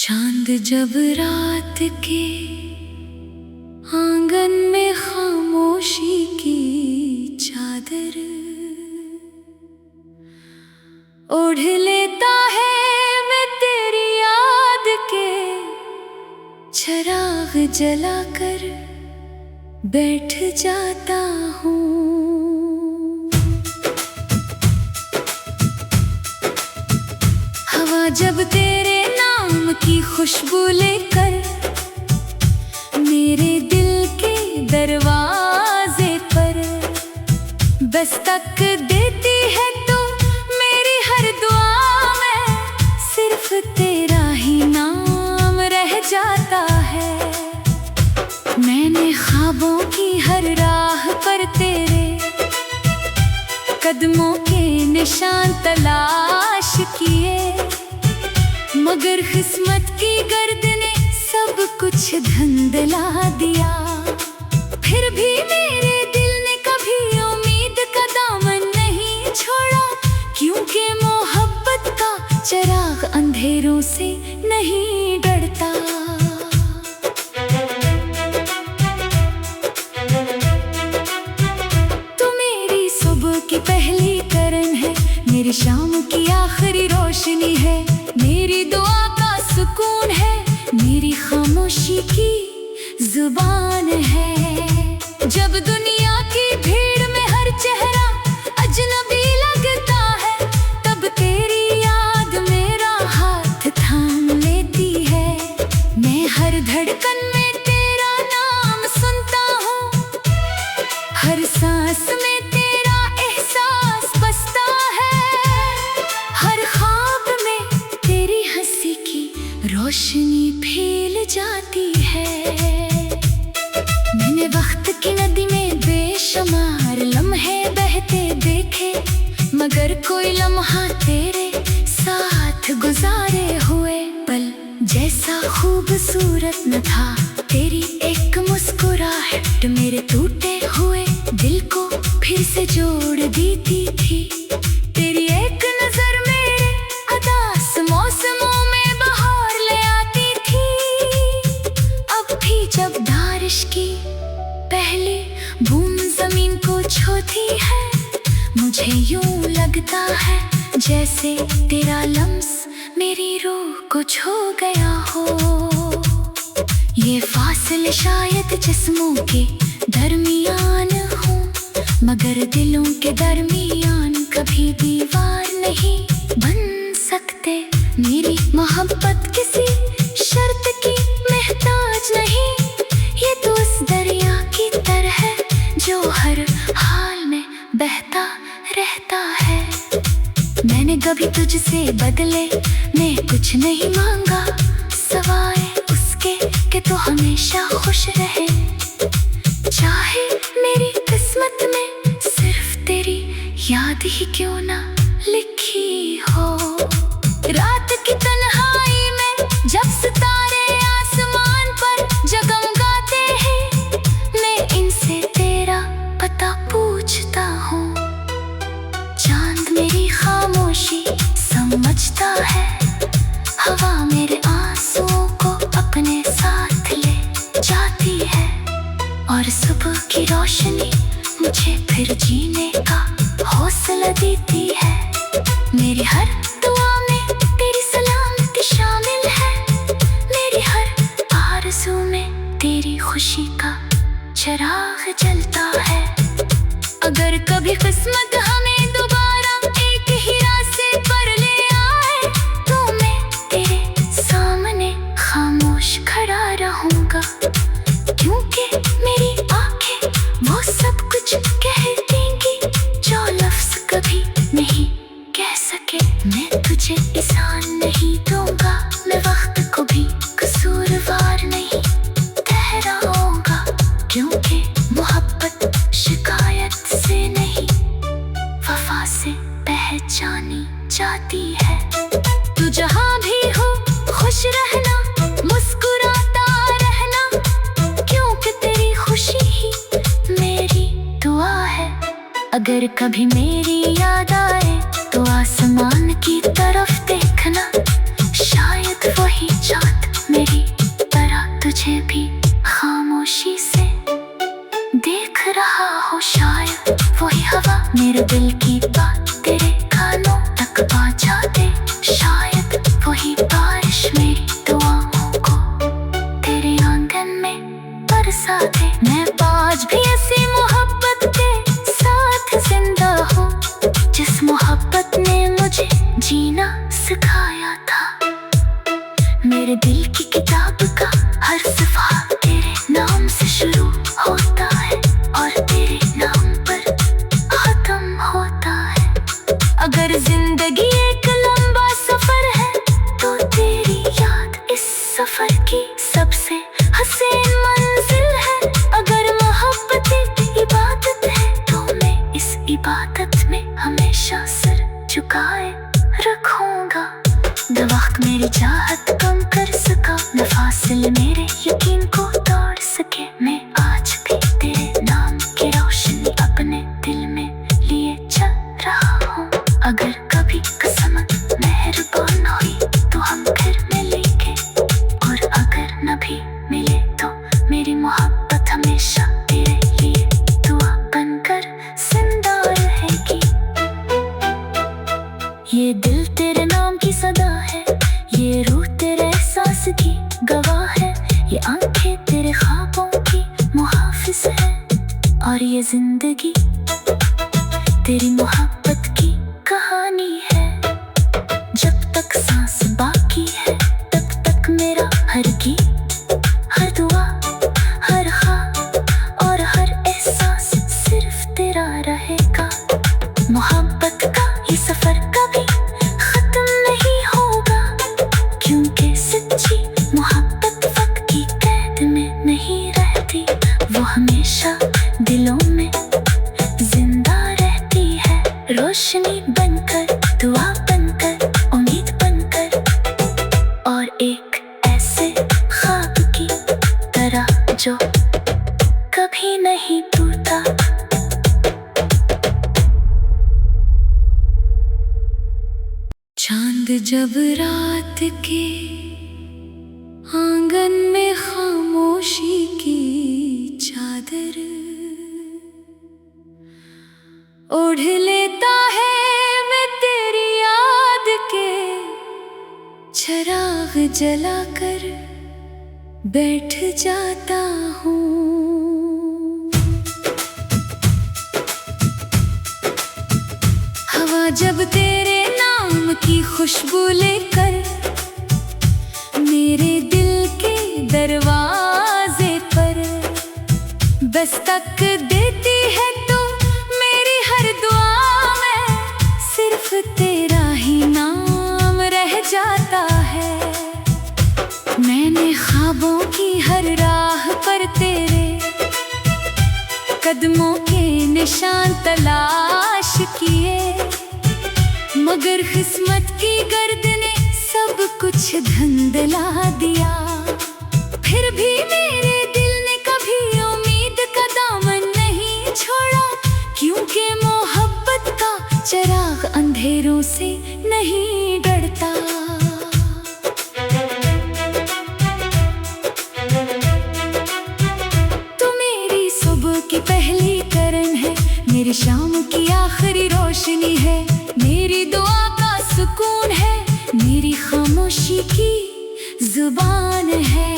चांद जब रात के आंगन में खामोशी की चादर ओढ़ लेता है, मैं तेरी याद के चिराग जलाकर बैठ जाता हूँ। हवा जब तेरे नाम की खुशबू लेकर मेरे दिल के दरवाजे पर दस्तक देती है, तो मेरी हर दुआ में सिर्फ तेरा ही नाम रह जाता है। मैंने ख्वाबों की हर राह पर तेरे कदमों के निशान तलाश किए, मगर किस्मत की गर्द ने सब कुछ धुंधला दिया। फिर भी मेरे दिल ने कभी उम्मीद का दामन नहीं छोड़ा, क्योंकि मोहब्बत का चिराग अंधेरों से नहीं डरता। तू मेरी सुबह की पहली किरण है, मेरी शाम की आखिरी रोशनी है, मेरी दुआ का सुकून है, मेरी खामोशी की जुबान है। जब दुनिया की भीड़ में हर चेहरा अजनबी लगता है, तब तेरी याद मेरा हाथ थाम लेती है। मैं हर धड़कन में तेरा नाम सुनता हूँ, हर सांस में तेरा एहसास बसता है, हर ख्वाब में तेरी हंसी की रोशनी फैल जाती है। मैंने वक्त की नदी में बेशुमार लम्हे बहते देखे, मगर कोई लम्हा तेरे साथ गुजारे हुए पल जैसा खूबसूरत न था। तेरी एक मुस्कुराहट मेरे टूटे हुए दिल को फिर से जोड़ देती थी। तेरी एक नजर मेरे उदास मौसमों में बहार ले आती थी। अब भी जब बारिश की पहली बूंद जमीन को छूती है, मुझे यूं लगता है जैसे तेरा लम्स मेरी रूह को छू गया हो। ये फासले शायद जिस्मों के दरमियान हो, मगर दिलों के दरमियान कभी दीवार नहीं बन सकते। मेरी मोहब्बत किसी शर्त की मोहताज नहीं, ये तो उस दरिया की तरह है जो हर हाल में बहता रहता है। मैंने कभी तुझसे बदले में कुछ नहीं मांगा, सवाए उसके कि तू हमेशा खुश रहे। चाहे मेरी किस्मत में सिर्फ तेरी याद ही क्यों ना लिखी हो। रात की तन्हाई में जब सितारे आसमान पर जगमगाते हैं, मैं इनसे तेरा पता पूछता हूँ। चांद मेरी खामोशी समझता है, हवा मेरे आंसुओं को अपने साथ ले जाती है, और सुबह की रोशनी मुझे फिर जीने का हौसला देती है। मेरी हर दुआ में तेरी सलामती शामिल है, मेरी हर आरज़ू में तेरी खुशी का चिराग जलता है। अगर कभी किस्मत हमें दोबारा एक ही रास्ते पर ले आए, तो मैं तेरे सामने खामोश खड़ा रहूंगा, क्योंकि मेरी आंखें वो सब कुछ कह देंगी जो लफ्ज़ कभी नहीं कह सके। मैं तुझे एहसान नहीं दूंगा, मैं वक्त को भी कसूरवार नहीं ठहराऊंगा, क्योंकि मोहब्बत शिकायत से नहीं वफा से पहचानी जाती है। तू जहाँ भी हो खुश रहना, मुस्कुराता रहना, क्योंकि तेरी खुशी ही मेरी दुआ है। अगर कभी मेरी याद आए तो आसमान की तरफ देखना, शायद वही चाहता बारिश मेरी दुआओं को तेरे आंगन में बरसा दे। मैं आज भी ऐसी मोहब्बत के साथ जिंदा हूँ जिस मोहब्बत ने मुझे जीना सिखाया था। मेरे दिल की किताब का हर सफ़ा तेरे नाम से शुरू होता है और तेरे नाम पर खत्म होता है। अगर जिंदगी एक लंबा सफर है तो तेरी याद इस सफर की सबसे हसीन मंजिल है। अगर मोहब्बत एक इबादत है तो मैं इस इबादत में हमेशा सर झुकाए रखूंगा। न वक्त मेरी चाहत कम कर सका, न फासिले मेरे यकीन को तोड़ सके। मैं आज भी तेरे नाम की रोशनी अपने दिल में लिए चल रहा हूँ। अगर कभी किस्मत मेहरबान हुई तो हम फिर मिलेंगे, और अगर न भी मिले तो मेरी मोहब्बत हमेशा तेरे लिए दुआ बनकर जिंदा रहेगी। ये दिल तेरे नाम की सदा है, ये रूह तेरे एहसास की गवाह है, ये आंखें तेरे ख्वाबों की मुहाफिज है, और ये जिंदगी तेरी मोहब्बत की कहानी है। जब तक सांस बाकी है तब तक मेरा हर गीत, हर दुआ, हर ख्वाब और हर एहसास सिर्फ तेरा रहेगा। मोहब्बत का ये सफर कभी खत्म नहीं होगा, क्योंकि सच्ची मोहब्बत वक्त की कैद में नहीं रहती, वो हमेशा दिलों में जिंदा रहती है। रोशनी बनकर, दुआ बनकर, उम्मीद बनकर, और एक ऐसे ख्वाब की तरह जो कभी नहीं टूटा। चांद जब रात के आंगन में खामोशी की चादर ओढ़ लेता है, मैं तेरी याद के चिराग जलाकर बैठ जाता हूँ। हवा जब तेरे नाम की खुशबू लेकर मेरे दिल के दरवाजे पर दस्तक देती है तो मेरी हर दुआ में सिर्फ तेरा ही नाम रह जाता है। मैंने ख्वाबों की हर राह पर तेरे कदमों के निशान तलाश किए, मगर किस्मत की गर्द ने सब कुछ धुंधला दिया। फिर भी मेरे दिल ने कभी उम्मीद का दामन नहीं छोड़ा, क्योंकि मोहब्बत का चिराग अंधेरों से नहीं डरता। तू मेरी सुबह की पहली किरण है, मेरी शाम की आखिरी रोशनी है, मेरी दुआ का सुकून है, मेरी खामोशी की जुबान है।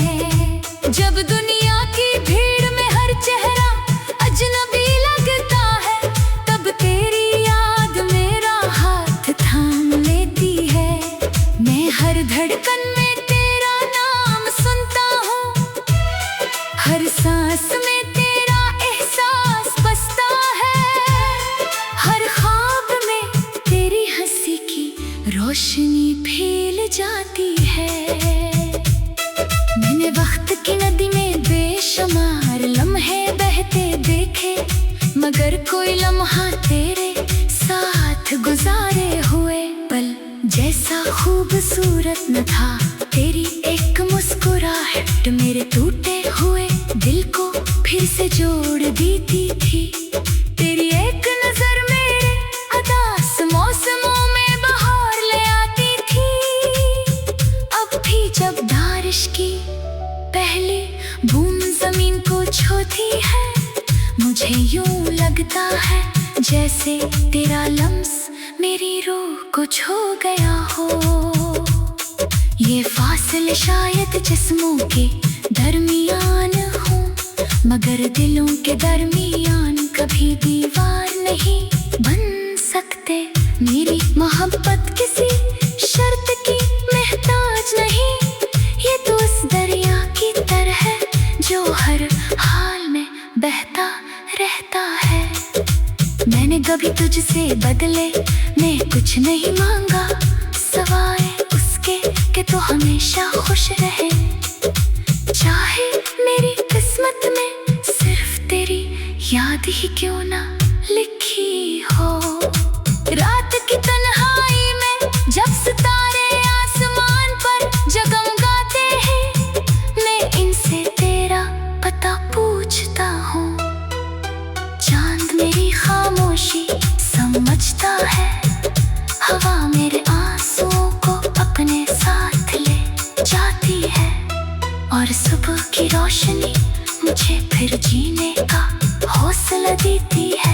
जब दुनिया की भीड़ में हर चेहरा अजनबी लगता है, तब तेरी याद मेरा हाथ थाम लेती है। मैं हर धड़कन में तेरा नाम सुनता हूँ, हर सांस में तेरा एहसास बसता है, हर ख्वाब में तेरी हंसी की रोशनी फैल जाती है। मैंने वक्त की नदी में बेशुमार लम्हे बहते देखे, मगर कोई लम्हा तेरे साथ गुजारे हुए पल जैसा खूबसूरत न था। तेरी एक मुस्कुराहट मेरे टूटे हुए दिल को फिर से जोड़ देती थी। तेरी एक नजर मेरे उदास मौसमों में बहार ले आती थी। अब भी जब बारिश की पहली बूंद जमीन को छूती है, मुझे यूं लगता है जैसे तेरा लम्स मेरी रूह को छू गया हो। ये फासले शायद जिस्मों के दरमियान हो, मगर दिलों के दरमियान कभी दीवार नहीं बन सकते। मेरी मोहब्बत किसी शर्त की मोहताज नहीं, ये तो उस दरिया की तरह है जो हर हाल में बहता रहता है। मैंने कभी तुझसे बदले में कुछ नहीं मांगा, सवाए उसके कि तू हमेशा खुश रहे। चाहे मेरी किस्मत में सिर्फ तेरी याद ही क्यों ना लिखी हो। रात की तन्हाई में जब सितारे आसमान पर जगमगाते हैं, मैं इनसे तेरा पता पूछता हूँ। चांद मेरी खामोशी समझता है, हवा मेरे आंसुओं को अपने साथ ले जाती है, और सुबह की रोशनी मुझे फिर जीने का हौसला देती है।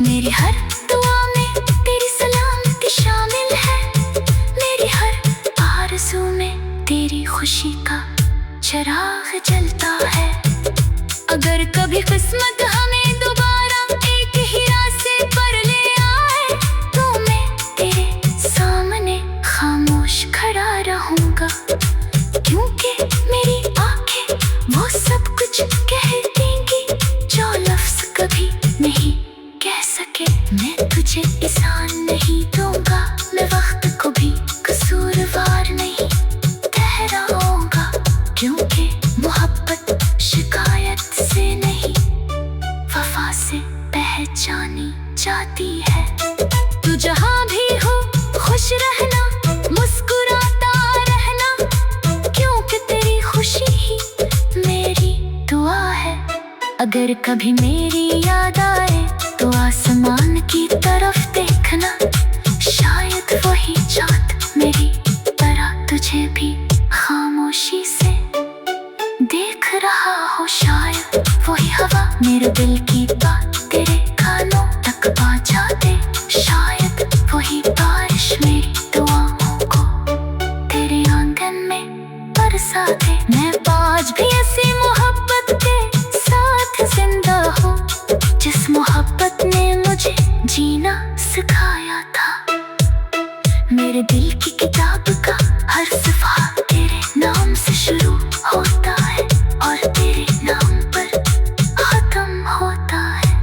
मेरी हर दुआ में तेरी सलामती शामिल है, मेरी हर आरज़ू में तेरी खुशी का चिराग जलता है। अगर कभी किस्मत हमें दोबारा एक ही रास्ते पर ले आए, तो मैं तेरे सामने खामोश खड़ा रहूंगा, क्योंकि मेरी आंखें वो सब कुछ कह देंगी जो लफ्ज़ कभी नहीं कह सके। मैं तुझे एहसान नहीं दूंगा, मैं वक्त को भी कसूरवार नहीं ठहराऊंगा, क्योंकि मोहब्बत शिकायत से नहीं वफा से पहचानी जाती है। तू जहाँ भी हो खुश रहना, मुस्कुराता रहना, क्योंकि तेरी खुशी ही मेरी दुआ है। अगर कभी मेरी याद आए तो आसमान की तरफ देखना, शायद वही चाँद मेरी तरह तुझे भी खामोशी से देख रहा हो। शायद वही हवा मेरे दिल की बात तेरे कानों तक पहुंचा दे, शायद वही बारिश मेरी दुआओं को तेरे आंगन में बरसा दे। मैं आज भी ऐसी मोहब्बत के साथ जिंदा हूँ, जिस मोहब्बत ने मुझे जीना सिखाया था। मेरे दिल की किताब का हर सफ़ा तेरे नाम से शुरू होता है, और तेरे नाम पर खत्म होता है।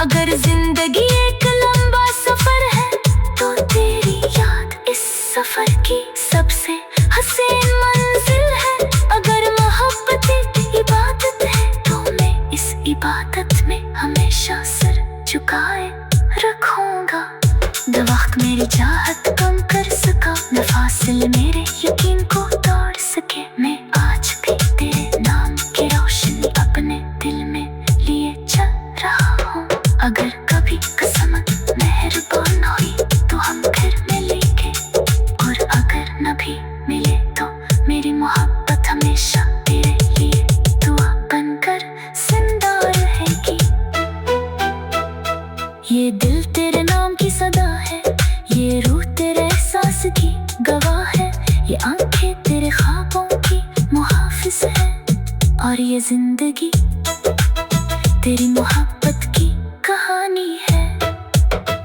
अगर जिंदगी एक लंबा सफर है, तो तेरी याद इस सफर की सबसे हसीन मंजिल है। अगर मोहब्बत एक इबादत है, तो मैं इस इबादत में हमेशा सर झुकाए रखूंगा। न वक्त मेरी चाहत कम कर सका, न फासिले मेरे यकीन को तोड़ सके। मैं आज भी तेरे नाम की रोशनी अपने दिल में लिए चल रहा हूँ। अगर कभी किस्मत मेहरबान हुई तो हम फिर मिलेंगे, और अगर न भी मिले तो मेरी मोहब्बत हमेशा तेरे लिए दुआ बनकर जिंदा रहेगी। ये दिल तेरे नाम की सदा है, ये रूह तेरे एहसास की गवाह है, ये आंखें तेरे ख्वाबों की मुहाफिज है, और ये जिंदगी तेरी मोहब्बत की कहानी है।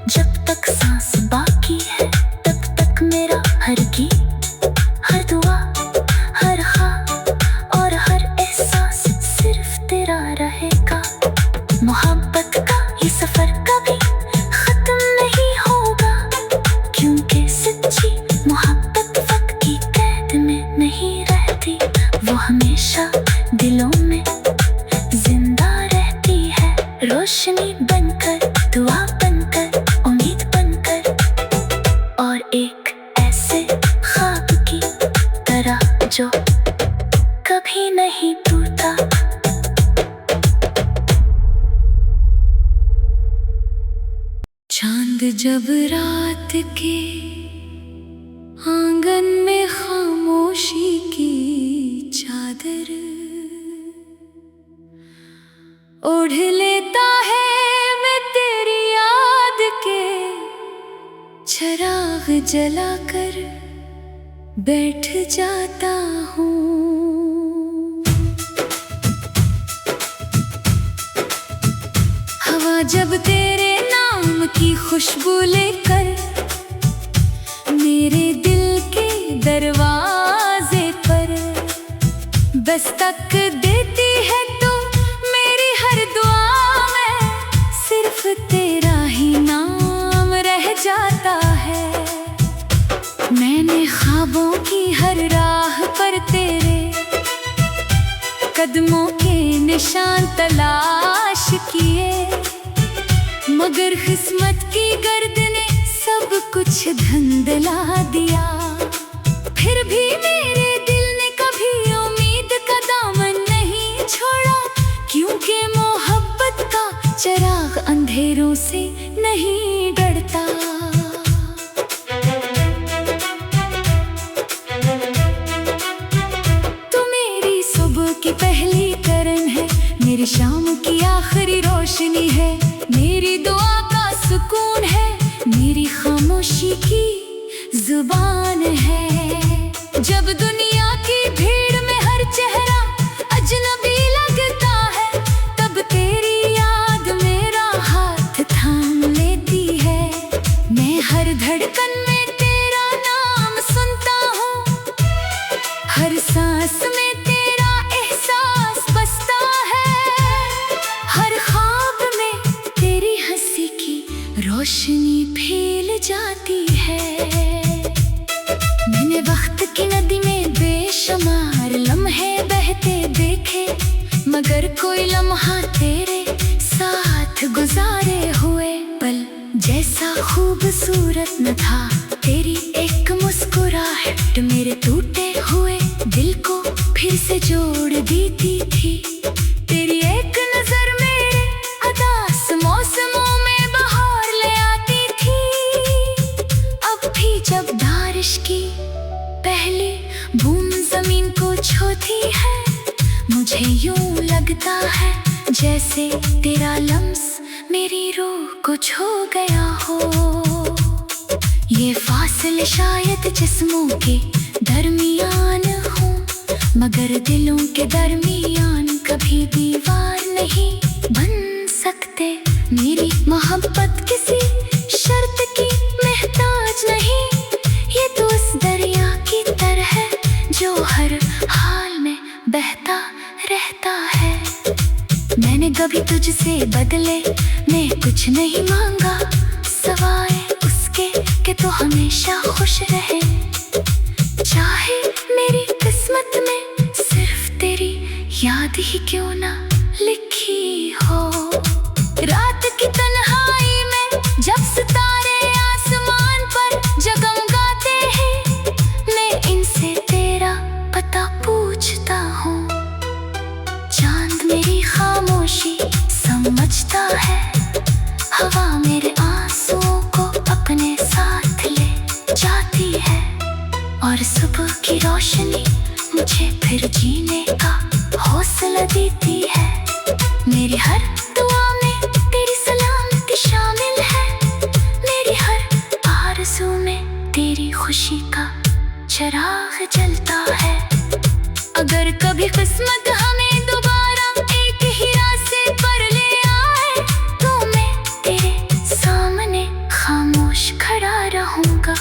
जब तक सांस बाकी है, तब तक मेरा हर गीत, हर दुआ, हर ख्वाब और हर एहसास सिर्फ तेरा रहेगा। मोहब्बत का ये सफर कभी खत्म नहीं होगा, क्योंकि सच्ची मोहब्बत वक्त की कैद में नहीं रहती, वो हमेशा दिलों में जिंदा रहती है। रोशनी बनकर, दुआ बनकर, उम्मीद बनकर, और एक ऐसे ख्वाब की तरह जो कभी नहीं टूटा। चांद जब रात के आंगन में खामोशी की चादर ओढ़ लेता है, मैं तेरी याद के चिराग जलाकर बैठ जाता हूँ। हवा जब तेरे नाम की खुशबू लेकर मेरे दिल के दरवाजे पर दस्तक देती है तो मेरी हर दुआ में सिर्फ तेरा ही नाम रह जाता है। मैंने ख्वाबों की हर राह पर तेरे कदमों के निशान तलाश किए, मगर किस्मत की गर्द ने सब कुछ धुंधला दिया। फिर भी मेरे दिल ने कभी उम्मीद का दामन नहीं छोड़ा, क्योंकि मोहब्बत का चिराग अंधेरों से नहीं डरता। की पहली किरण है, मेरी शाम की आखिरी रोशनी है, मेरी दुआ का सुकून है, मेरी खामोशी की जुबान है। जब दुनिया की भीड़ में हर चेहरा अजनबी लगता है, तब तेरी याद मेरा हाथ थाम लेती है। मैं हर धड़कन में तेरा नाम सुनता हूँ, हर सांस में रोशनी फैल जाती है। मैंने वक्त की नदी में बेशुमार लम्हे बहते देखे, मगर कोई लम्हा तेरे साथ गुजारे हुए पल जैसा खूबसूरत न था। तेरी एक मुस्कुराहट मेरे टूटे हुए दिल को फिर से जोड़ देती थी। तेरी एक नजर मेरे उदास मौसमों में जब बारिश की पहली बूंद जमीन को छूती है, मुझे यूं लगता है जैसे तेरा लम्स मेरी रूह को छू गया हो। ये फासले शायद जिस्मों के दरमियान हो, मगर दिलों के दरमियान कभी दीवार नहीं बन सकते। मेरी मोहब्बत किसी शर्त की मोहताज नहीं, ये तो उस दरिया की तरह है जो हर हाल में बहता रहता है। मैंने कभी तुझसे बदले में कुछ नहीं मांगा, सवाए उसके कि तू हमेशा खुश रहे। चाहे मेरी किस्मत में सिर्फ तेरी याद ही क्यों ना लिखी हो। रात की तन्हाई में जब सितारे आसमान पर जगमगाते हैं, मैं इनसे तेरा पता पूछता हूँ। चांद मेरी खामोशी समझता है, हवा मेरे आंसुओं को अपने साथ ले जाती है, और सुबह की रोशनी मुझे फिर जीने का हौसला देती है। मेरी हर दुआ में तेरी सलामती शामिल है, मेरी हर आरज़ू में तेरी खुशी का चिराग जलता है। अगर कभी किस्मत हमें दोबारा एक ही रास्ते पर ले आए, तो मैं तेरे सामने खामोश खड़ा रहूंगा,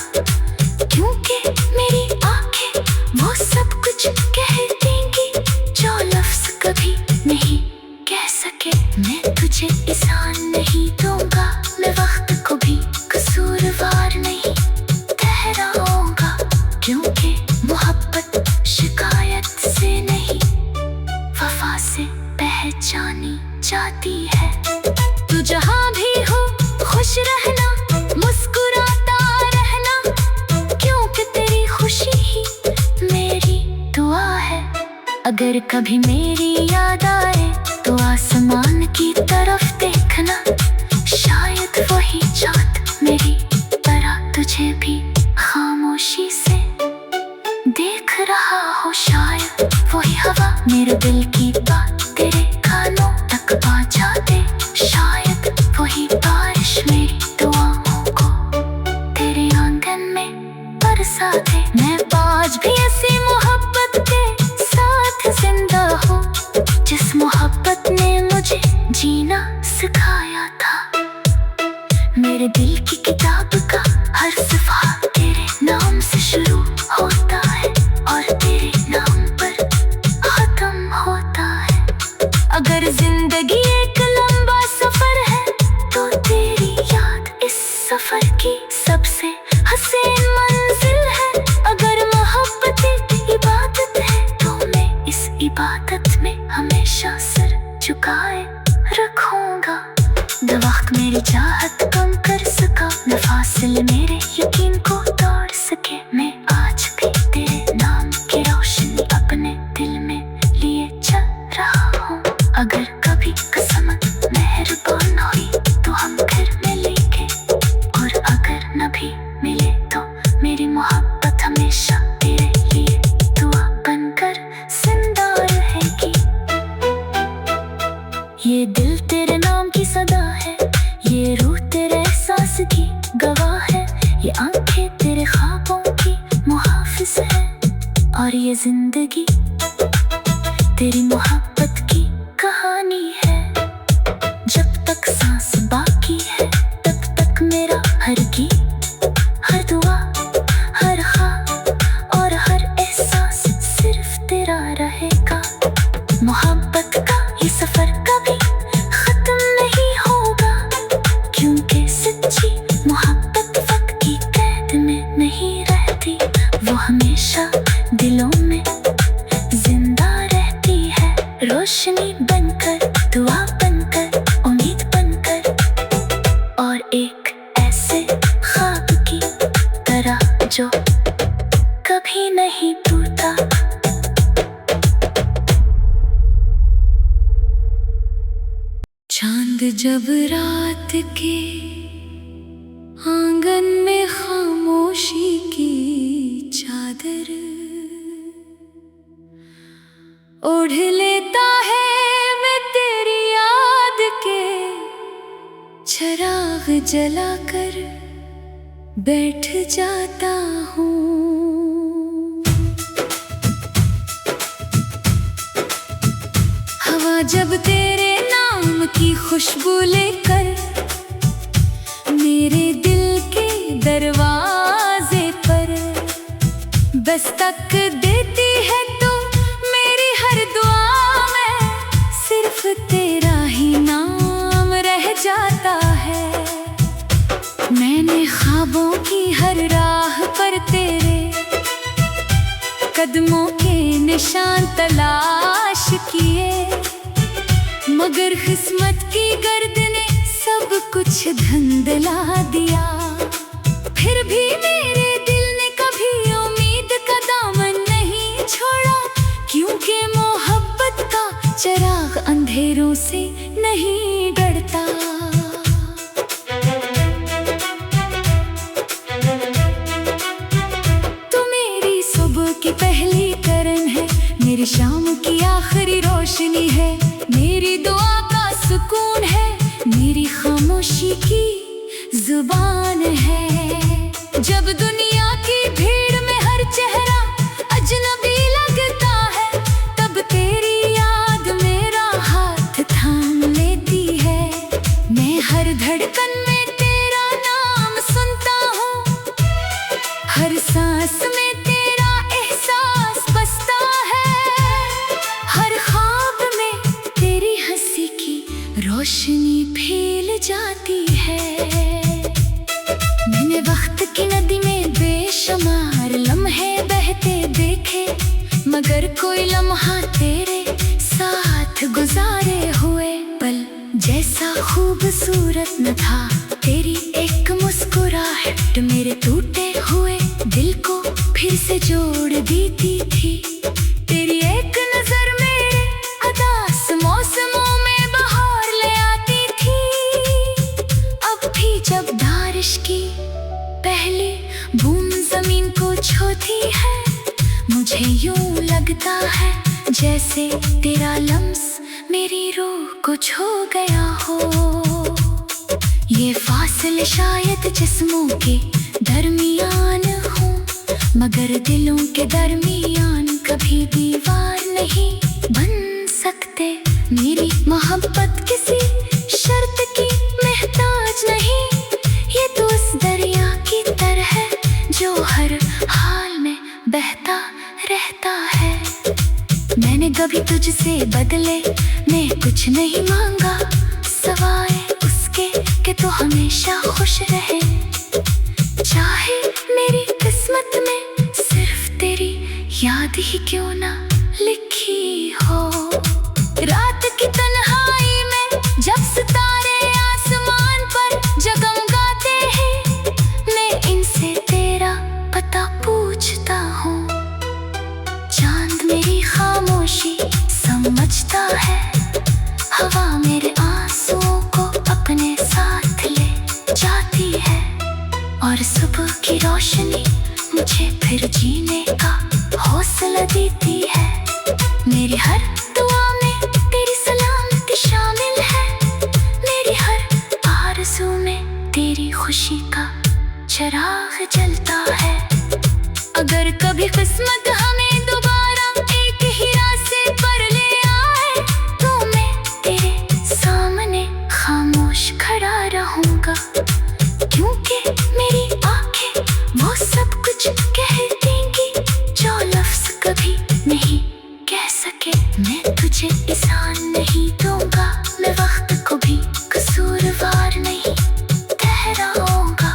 क्योंकि मेरी आंखें वो सब कुछ कह देंगी जो लफ्ज़ कभी नहीं कह सके। मैं तुझे एहसान नहीं दूंगा, मैं वक्त को भी कसूरवार नहीं ठहराऊंगा, क्योंकि मोहब्बत शिकायत से नहीं वफा से पहचानी जाती है। तू जहाँ भी हो खुश रहना, मुस्कुराता रहना, क्योंकि तेरी खुशी ही मेरी दुआ है। अगर कभी मेरी याद आए तो आसमान की तरफ देखना, शायद वही चाँद मेरी तरह तुझे भी खामोशी से देख रहा हो। शायद वही हवा मेरे दिल की बात तेरे कानों तक पहुंचा दे, शायद वही बारिश मेरी दुआओं को तेरे आंगन में बरसा दे। मैं पा जिंदगी तेरी मोहब्बत की कहानी है। जब तक सांस बाकी है तब तक मेरा हर गीत, हर दुआ, हर ख्वाब और हर एहसास सिर्फ तेरा रहेगा। मोहब्बत का ये सफर कभी खत्म नहीं होगा, क्योंकि सच्ची मोहब्बत वक्त की कैद में नहीं रहती, वो हमेशा दिलों में जिंदा रहती है। रोशनी बनकर, दुआ बनकर, उम्मीद बनकर और एक ऐसे ख्वाब की तरह जो कभी नहीं टूटा। चांद जब रात के आंगन में खामोशी की चादर ओढ़ लेता है, मैं तेरी याद के चिराग जलाकर बैठ जाता हूँ। हवा जब तेरे नाम की खुशबू लेकर मेरे दिल के दरवाजे पर दस्तक देती है तो मेरी हर दुआ में सिर्फ तेरा ही नाम रह जाता है। मैंने ख्वाबों की हर राह पर तेरे कदमों के निशान तलाश किए, मगर किस्मत की गर्द ने सब कुछ धुंधला दिया। फिर भी मेरे दिल ने कभी उम्मीद का दामन नहीं छोड़ा, क्योंकि मोहब्बत का चिराग अंधेरों से नहीं डरता। तू मेरी सुबह की पहली किरण है, मेरी शाम की आखिरी रोशनी है, मेरी दुआ का सुकून है, मेरी खामोशी की जुबान है। जब दुनिया की भीड़ में हर चेहरा अजनबी लगता है, तब तेरी याद मेरा हाथ थाम लेती है। मैं हर धड़कन में तेरा नाम सुनता हूँ, हर सांस में तेरा एहसास बसता है, हर ख्वाब में तेरी हंसी की रोशनी फैल जाती है। मैंने वक्त की नदी में बेशुमार लम्हे बहते देखे, मगर कोई लम्हा तेरे साथ गुजारे हुए पल जैसा खूबसूरत न था। तेरी एक मुस्कुराहट मेरे टूटे हुए दिल को फिर से जोड़ देती थी। तेरी एक नजर मेरे उदास मौसमों में बहार ले आती थी। अब भी जब बारिश की पहली बूंद जमीन को छूती है, मुझे यूं लगता है जैसे तेरा लम्स मेरी रूह को छू गया हो। ये फासले शायद जिस्मों के दरमियान हो, मगर दिलों के दरमियान कभी दीवार नहीं बन सकते। मेरी मोहब्बत किसी शर्त की मोहताज नहीं, ये तो उस दरिया की तरह है जो हर हाल में बहता रहता है। मैंने कभी तुझसे बदले में कुछ नहीं मांगा, सवाए उसके कि तू हमेशा खुश रहे। चाहे मेरी किस्मत में सिर्फ तेरी याद ही क्यों ना लिखी हो। रात की तन्हाई में जब सितारे आसमान पर जगमगाते हैं, मैं इनसे तेरा पता पूछता हूँ। चांद मेरी खामोशी समझता है, हवा मेरे आंसुओं को अपने साथ ले जाती है, और सुबह की रोशनी मुझे फिर जीने का हौसला देती है। मेरी हर दुआ में तेरी सलामती शामिल है, मेरी हर आरज़ू में तेरी खुशी का चिराग जलता है। अगर कभी किस्मत हमें दोबारा एक मैं तुझे एहसान नहीं दूंगा, मैं वक्त को भी कसूरवार नहीं ठहराऊंगा,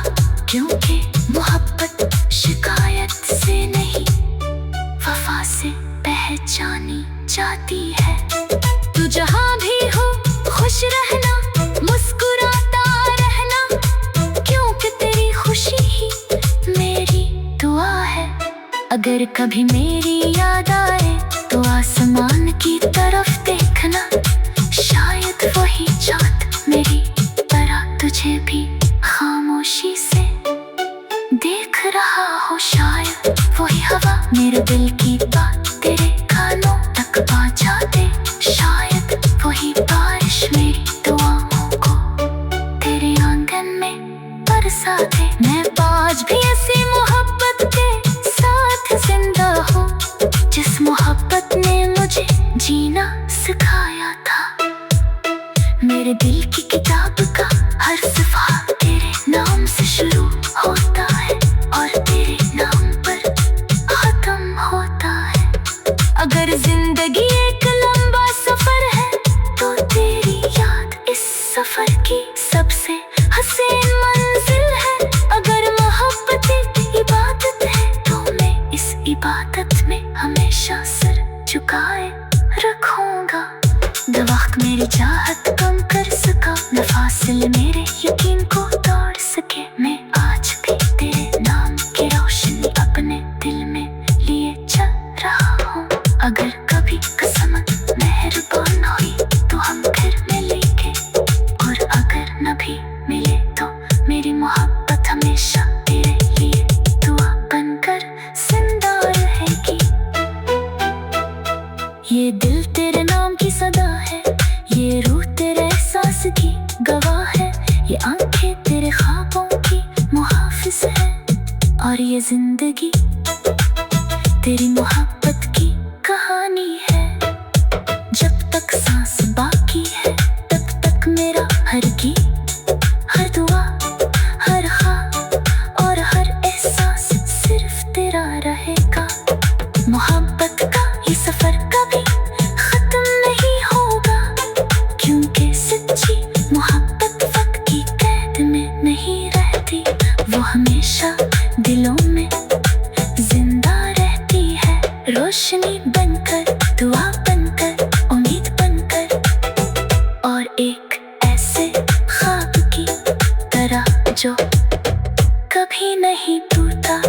क्योंकि मोहब्बत शिकायत से नहीं वफा से पहचानी जाती है। तू जहाँ भी हो खुश रहना, मुस्कुराता रहना, क्योंकि तेरी खुशी ही मेरी दुआ है। अगर कभी मेरी याद आए तो आसमान की तरफ देखना, शायद वही चाँद मेरी तरह तुझे भी खामोशी से देख रहा हो, शायद वही हवा मेरे दिल की बात तेरे कानों तक पहुंचा दे, शायद वही बारिश मेरी दुआओं को तेरे आंगन में बरसा दे। मैं आज भी ऐसी मोहब्बत के साथ जिंदा हूँ, जिस मोहब्बत ने मुझे जीना सिखाया था। मेरे दिल की किताब का हर सफ़ा तेरे नाम से शुरू होता है और तेरे नाम पर खत्म होता है। अगर जिंदगी एक लंबा सफर है तो तेरी याद इस सफर की सबसे हसीन मंजिल है। अगर मोहब्बत एक इबादत है तो मैं इस इबादत में हमेशा सर झुकाए रखूंगा। न वक्त मेरी चाहत कम कर सका, न फासिले मेरे यकीन को तोड़ सके, मैं आज भी तेरे नाम की रोशनी अपने दिल में लिए चल रहा हूँ। अगर कभी किस्मत मेहरबान हुई तो हम फिर मिलेंगे, और अगर न भी मिले तो मेरी मोहब्बत हमेशा तेरे लिए दुआ बनकर जिंदा रहेगी। ये दिल तेरे नाम की सदा है, ये रूह तेरे एहसास की गवाह है, ये आंखें तेरे ख्वाबों की मुहाफिज है, और ये जिंदगी तेरी मोहब्बत की कहानी है। जब तक सांस बाकी है तब तक मेरा हर गीत, हर दुआ, हर ख्वाब और हर एहसास सिर्फ तेरा रहेगा। मोहब्बत का ये सफर कभी खत्म नहीं होगा, क्योंकि सच्ची मोहब्बत वक्त की कैद में नहीं रहती, वो हमेशा दिलों में जिंदा रहती है। रोशनी बनकर, दुआ बनकर, उम्मीद बनकर, और एक ऐसे ख्वाब की तरह जो कभी नहीं टूटा।